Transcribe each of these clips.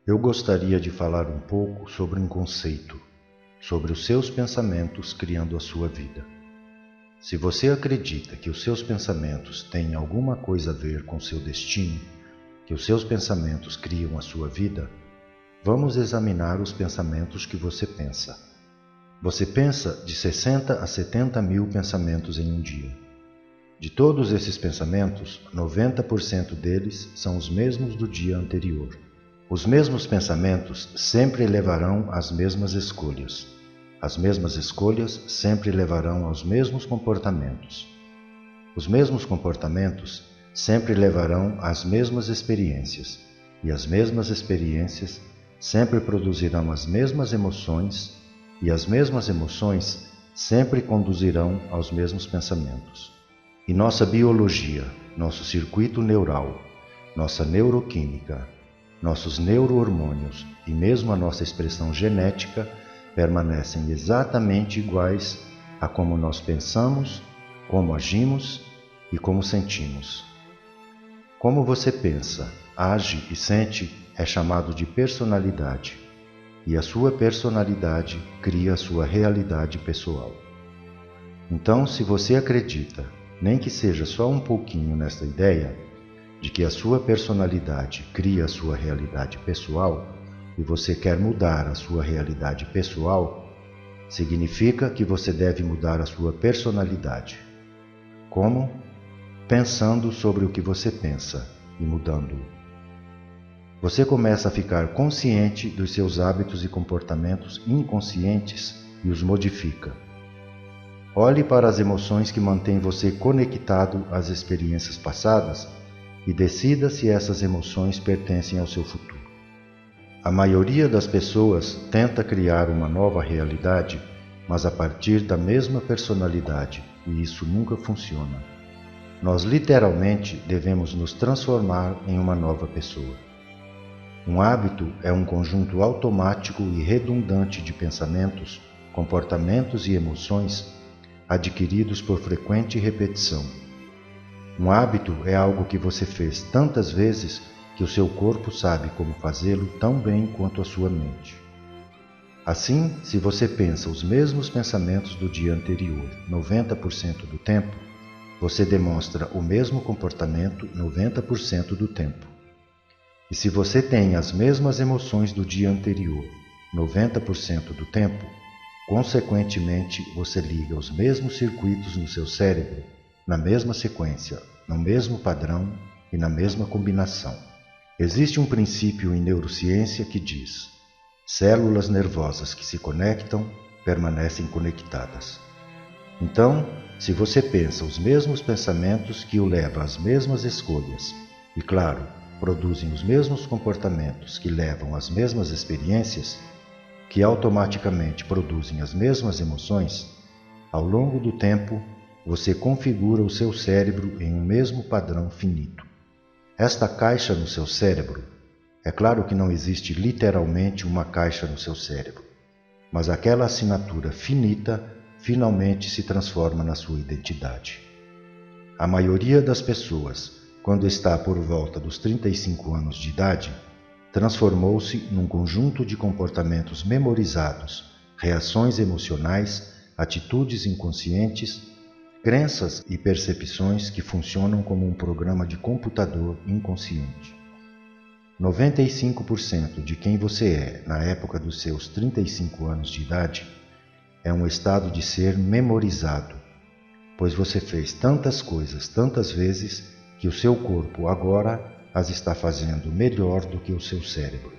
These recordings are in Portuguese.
Eu gostaria de falar um pouco sobre um conceito, sobre os seus pensamentos criando a sua vida. Se você acredita que os seus pensamentos têm alguma coisa a ver com seu destino, que os seus pensamentos criam a sua vida, vamos examinar os pensamentos que você pensa. Você pensa de 60 a 70 mil pensamentos em um dia. De todos esses pensamentos, 90% deles são os mesmos do dia anterior. Os mesmos pensamentos sempre levarão às mesmas escolhas. As mesmas escolhas sempre levarão aos mesmos comportamentos. Os mesmos comportamentos sempre levarão às mesmas experiências, e as mesmas experiências sempre produzirão as mesmas emoções, e as mesmas emoções sempre conduzirão aos mesmos pensamentos. E nossa biologia, nosso circuito neural, nossa neuroquímica, nossos neurohormônios e mesmo a nossa expressão genética permanecem exatamente iguais a como nós pensamos, como agimos e como sentimos. Como você pensa, age e sente é chamado de personalidade, e a sua personalidade cria a sua realidade pessoal. Então, se você acredita, nem que seja só um pouquinho nesta ideia, de que a sua personalidade cria a sua realidade pessoal e você quer mudar a sua realidade pessoal, significa que você deve mudar a sua personalidade. Como? Pensando sobre o que você pensa e mudando-o. Você começa a ficar consciente dos seus hábitos e comportamentos inconscientes e os modifica. Olhe para as emoções que mantêm você conectado às experiências passadas e decida se essas emoções pertencem ao seu futuro. A maioria das pessoas tenta criar uma nova realidade, mas a partir da mesma personalidade, e isso nunca funciona. Nós literalmente devemos nos transformar em uma nova pessoa. Um hábito é um conjunto automático e redundante de pensamentos, comportamentos e emoções adquiridos por frequente repetição. Um hábito é algo que você fez tantas vezes que o seu corpo sabe como fazê-lo tão bem quanto a sua mente. Assim, se você pensa os mesmos pensamentos do dia anterior 90% do tempo, você demonstra o mesmo comportamento 90% do tempo. E se você tem as mesmas emoções do dia anterior 90% do tempo, consequentemente você liga os mesmos circuitos no seu cérebro na mesma sequência, no mesmo padrão e na mesma combinação. Existe um princípio em neurociência que diz: células nervosas que se conectam permanecem conectadas. Então, se você pensa os mesmos pensamentos que o levam às mesmas escolhas, e claro, produzem os mesmos comportamentos que levam às mesmas experiências, que automaticamente produzem as mesmas emoções, ao longo do tempo, você configura o seu cérebro em um mesmo padrão finito. Esta caixa no seu cérebro, é claro que não existe literalmente uma caixa no seu cérebro, mas aquela assinatura finita finalmente se transforma na sua identidade. A maioria das pessoas, quando está por volta dos 35 anos de idade, transformou-se num conjunto de comportamentos memorizados, reações emocionais, atitudes inconscientes, crenças e percepções que funcionam como um programa de computador inconsciente. 95% de quem você é na época dos seus 35 anos de idade é um estado de ser memorizado, pois você fez tantas coisas tantas vezes que o seu corpo agora as está fazendo melhor do que o seu cérebro.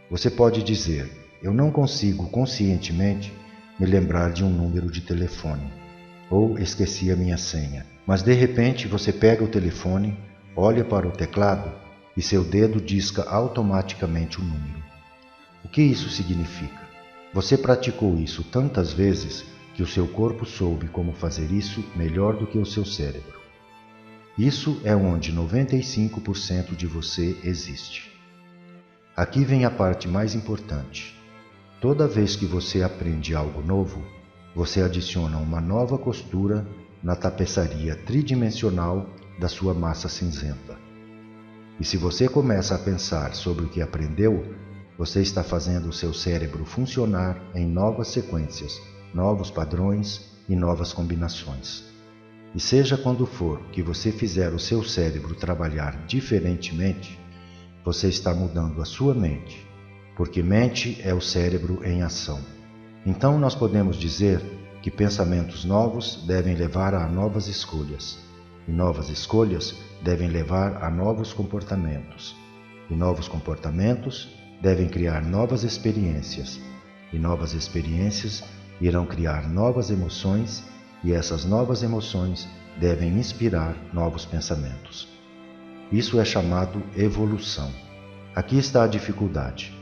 Você pode dizer: eu não consigo conscientemente me lembrar de um número de telefone, ou esqueci a minha senha, mas de repente você pega o telefone, olha para o teclado e seu dedo disca automaticamente o número. O que isso significa? Você praticou isso tantas vezes que o seu corpo soube como fazer isso melhor do que o seu cérebro. Isso é onde 95% de você existe. Aqui vem a parte mais importante. Toda vez que você aprende algo novo, você adiciona uma nova costura na tapeçaria tridimensional da sua massa cinzenta. E se você começa a pensar sobre o que aprendeu, você está fazendo o seu cérebro funcionar em novas sequências, novos padrões e novas combinações. E seja quando for que você fizer o seu cérebro trabalhar diferentemente, você está mudando a sua mente, porque mente é o cérebro em ação. Então nós podemos dizer que pensamentos novos devem levar a novas escolhas, e novas escolhas devem levar a novos comportamentos, e novos comportamentos devem criar novas experiências, e novas experiências irão criar novas emoções, e essas novas emoções devem inspirar novos pensamentos. Isso é chamado evolução. Aqui está a dificuldade.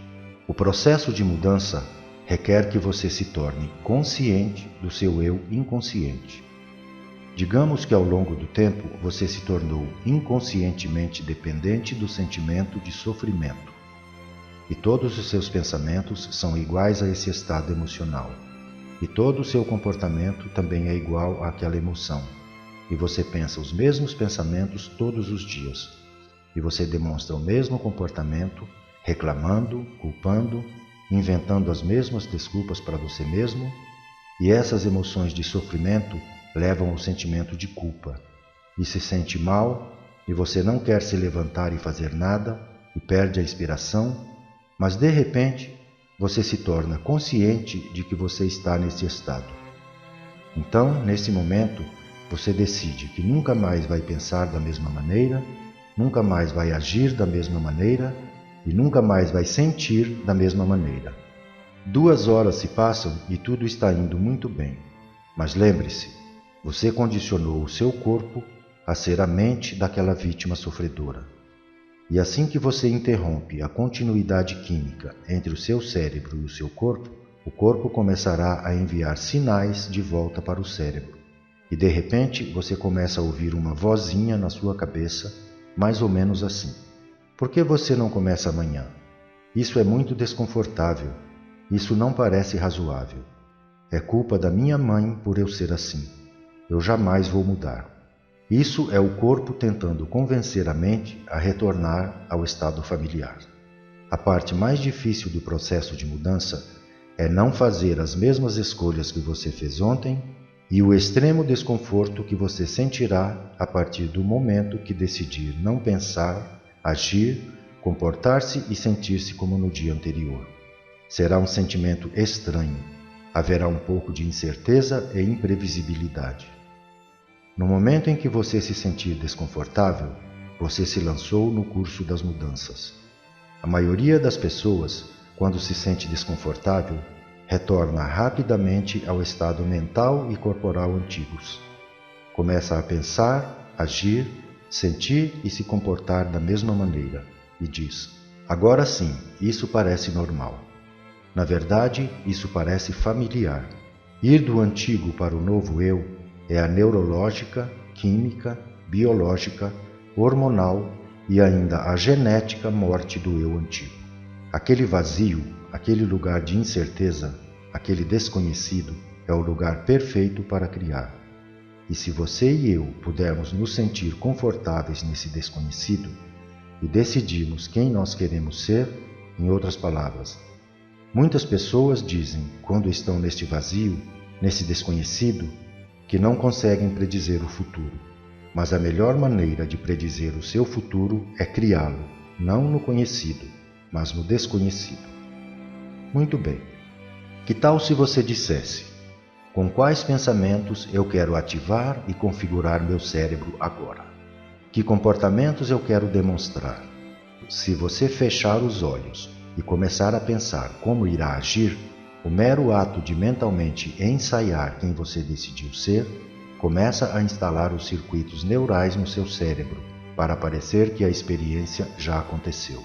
O processo de mudança requer que você se torne consciente do seu eu inconsciente. Digamos que ao longo do tempo você se tornou inconscientemente dependente do sentimento de sofrimento. E todos os seus pensamentos são iguais a esse estado emocional. E todo o seu comportamento também é igual àquela emoção. E você pensa os mesmos pensamentos todos os dias. E você demonstra o mesmo comportamento, reclamando, culpando, inventando as mesmas desculpas para você mesmo. E essas emoções de sofrimento levam ao sentimento de culpa. E se sente mal, e você não quer se levantar e fazer nada, e perde a inspiração, mas de repente você se torna consciente de que você está nesse estado. Então, nesse momento, você decide que nunca mais vai pensar da mesma maneira, nunca mais vai agir da mesma maneira e nunca mais vai sentir da mesma maneira. 2 horas se passam e tudo está indo muito bem. Mas lembre-se, você condicionou o seu corpo a ser a mente daquela vítima sofredora. E assim que você interrompe a continuidade química entre o seu cérebro e o seu corpo, o corpo começará a enviar sinais de volta para o cérebro. E de repente você começa a ouvir uma vozinha na sua cabeça, mais ou menos assim: por que você não começa amanhã? Isso é muito desconfortável. Isso não parece razoável. É culpa da minha mãe por eu ser assim. Eu jamais vou mudar. Isso é o corpo tentando convencer a mente a retornar ao estado familiar. A parte mais difícil do processo de mudança é não fazer as mesmas escolhas que você fez ontem e o extremo desconforto que você sentirá a partir do momento que decidir não pensar, agir, comportar-se e sentir-se como no dia anterior. Será um sentimento estranho. Haverá um pouco de incerteza e imprevisibilidade. No momento em que você se sentir desconfortável, você se lançou no curso das mudanças. A maioria das pessoas, quando se sente desconfortável, retorna rapidamente ao estado mental e corporal antigos. Começa a pensar, agir, sentir e se comportar da mesma maneira, e diz: agora sim, isso parece normal. Na verdade, isso parece familiar. Ir do antigo para o novo eu é a neurológica, química, biológica, hormonal e ainda a genética morte do eu antigo. Aquele vazio, aquele lugar de incerteza, aquele desconhecido é o lugar perfeito para criar. E se você e eu pudermos nos sentir confortáveis nesse desconhecido e decidirmos quem nós queremos ser, em outras palavras, muitas pessoas dizem, quando estão neste vazio, nesse desconhecido, que não conseguem predizer o futuro. Mas a melhor maneira de predizer o seu futuro é criá-lo, não no conhecido, mas no desconhecido. Muito bem. Que tal se você dissesse: com quais pensamentos eu quero ativar e configurar meu cérebro agora? Que comportamentos eu quero demonstrar? Se você fechar os olhos e começar a pensar como irá agir, o mero ato de mentalmente ensaiar quem você decidiu ser, começa a instalar os circuitos neurais no seu cérebro, para parecer que a experiência já aconteceu.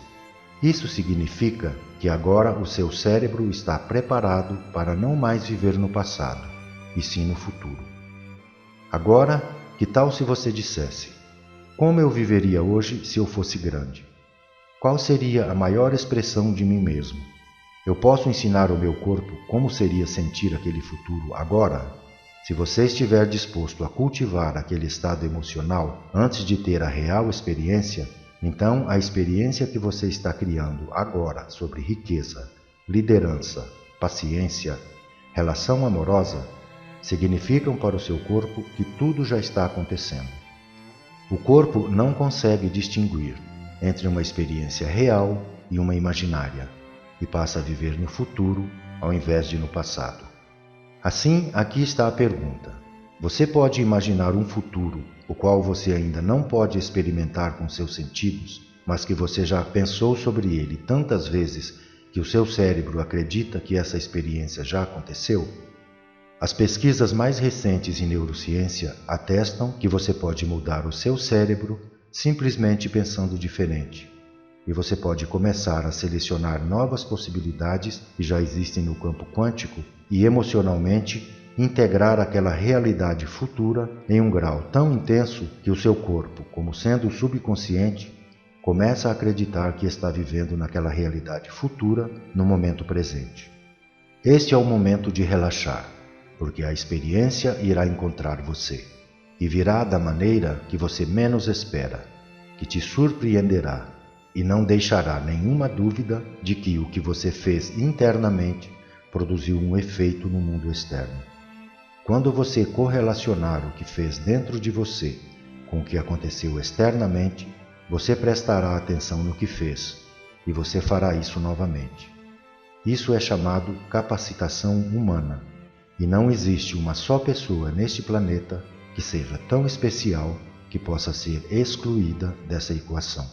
Isso significa que agora o seu cérebro está preparado para não mais viver no passado, e sim no futuro. Agora, que tal se você dissesse: como eu viveria hoje se eu fosse grande? Qual seria a maior expressão de mim mesmo? Eu posso ensinar ao meu corpo como seria sentir aquele futuro agora? Se você estiver disposto a cultivar aquele estado emocional antes de ter a real experiência, Então, a experiência que você está criando agora sobre riqueza, liderança, paciência, relação amorosa, significam para o seu corpo que tudo já está acontecendo. O corpo não consegue distinguir entre uma experiência real e uma imaginária, e passa a viver no futuro ao invés de no passado. Assim, aqui está a pergunta. Você pode imaginar um futuro, o qual você ainda não pode experimentar com seus sentidos, mas que você já pensou sobre ele tantas vezes que o seu cérebro acredita que essa experiência já aconteceu? As pesquisas mais recentes em neurociência atestam que você pode mudar o seu cérebro simplesmente pensando diferente. E você pode começar a selecionar novas possibilidades que já existem no campo quântico e emocionalmente integrar aquela realidade futura em um grau tão intenso que o seu corpo, como sendo subconsciente, começa a acreditar que está vivendo naquela realidade futura no momento presente. Este é o momento de relaxar, porque a experiência irá encontrar você e virá da maneira que você menos espera, que te surpreenderá e não deixará nenhuma dúvida de que o que você fez internamente produziu um efeito no mundo externo. Quando você correlacionar o que fez dentro de você com o que aconteceu externamente, você prestará atenção no que fez e você fará isso novamente. Isso é chamado capacitação humana, e não existe uma só pessoa neste planeta que seja tão especial que possa ser excluída dessa equação.